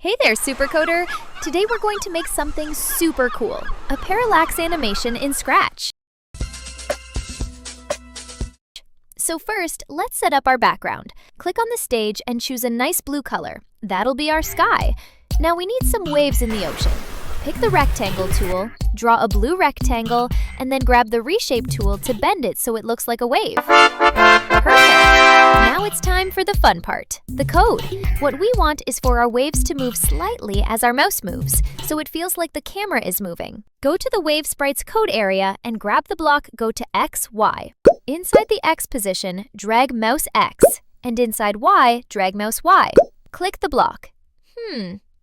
Hey there, Supercoder! Today we're going to make something super cool, a parallax animation in Scratch. So first, let's set up our background. Click on the stage and choose a nice blue color. That'll be our sky. Now we need some waves in the ocean. Pick the rectangle tool, draw a blue rectangle, and then grab the reshape tool to bend it so it looks like a wave. Perfect! Now it's time for the fun part, the code. What we want is for our waves to move slightly as our mouse moves, so it feels like the camera is moving. Go to the Wave Sprites code area and grab the block Go to X, Y. Inside the X position, drag mouse X, and inside Y, drag mouse Y. Click the block.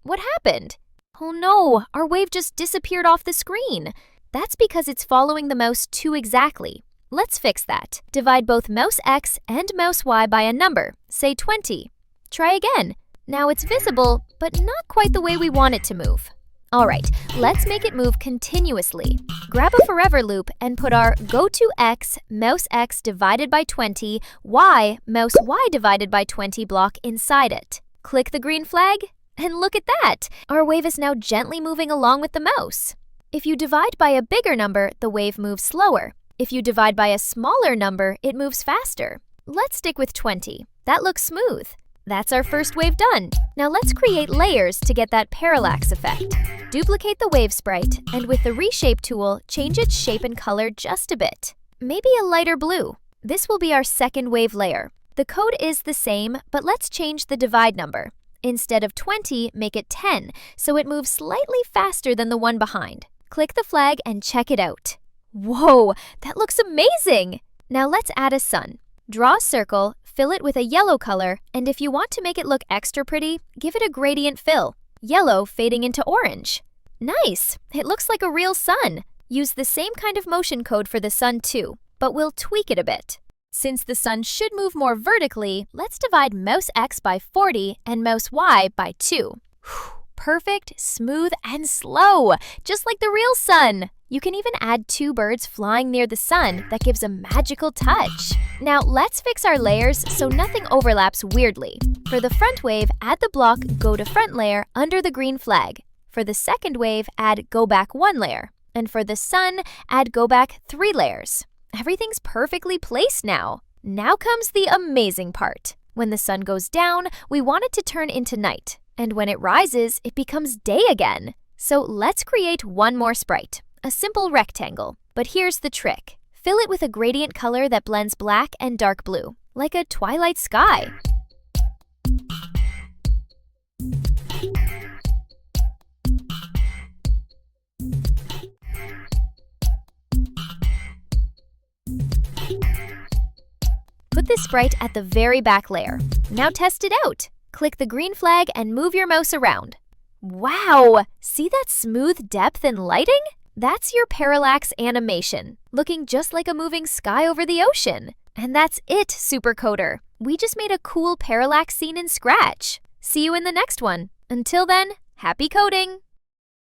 What happened? Oh no, our wave just disappeared off the screen. That's because it's following the mouse too exactly. Let's fix that. Divide both mouse X and mouse Y by a number, say 20. Try again. Now it's visible, but not quite the way we want it to move. Alright, let's make it move continuously. Grab a forever loop and put our go to X, mouse X divided by 20, Y, mouse Y divided by 20 block inside it. Click the green flag. And look at that! Our wave is now gently moving along with the mouse. If you divide by a bigger number, the wave moves slower. If you divide by a smaller number, it moves faster. Let's stick with 20. That looks smooth. That's our first wave done. Now let's create layers to get that parallax effect. Duplicate the wave sprite, and with the reshape tool, change its shape and color just a bit. Maybe a lighter blue. This will be our second wave layer. The code is the same, but let's change the divide number. Instead of 20, make it 10, so it moves slightly faster than the one behind. Click the flag and check it out. Whoa, that looks amazing! Now let's add a sun. Draw a circle, fill it with a yellow color, and if you want to make it look extra pretty, give it a gradient fill. Yellow fading into orange. Nice! It looks like a real sun. Use the same kind of motion code for the sun too, but we'll tweak it a bit. Since the sun should move more vertically, let's divide mouse X by 40 and mouse Y by 2. Perfect, smooth, and slow, just like the real sun. You can even add two birds flying near the sun that gives a magical touch. Now let's fix our layers so nothing overlaps weirdly. For the front wave, add the block Go to Front layer under the green flag. For the second wave, add Go Back 1 layer. And for the sun, add Go Back 3 layers. Everything's perfectly placed now. Now comes the amazing part. When the sun goes down, we want it to turn into night. And when it rises, it becomes day again. So let's create one more sprite, a simple rectangle. But here's the trick. Fill it with a gradient color that blends black and dark blue, like a twilight sky. Put this sprite at the very back layer. Now test it out. Click the green flag and move your mouse around. Wow! See that smooth depth and lighting? That's your parallax animation, looking just like a moving sky over the ocean. And that's it, Supercoder. We just made a cool parallax scene in Scratch. See you in the next one. Until then, happy coding!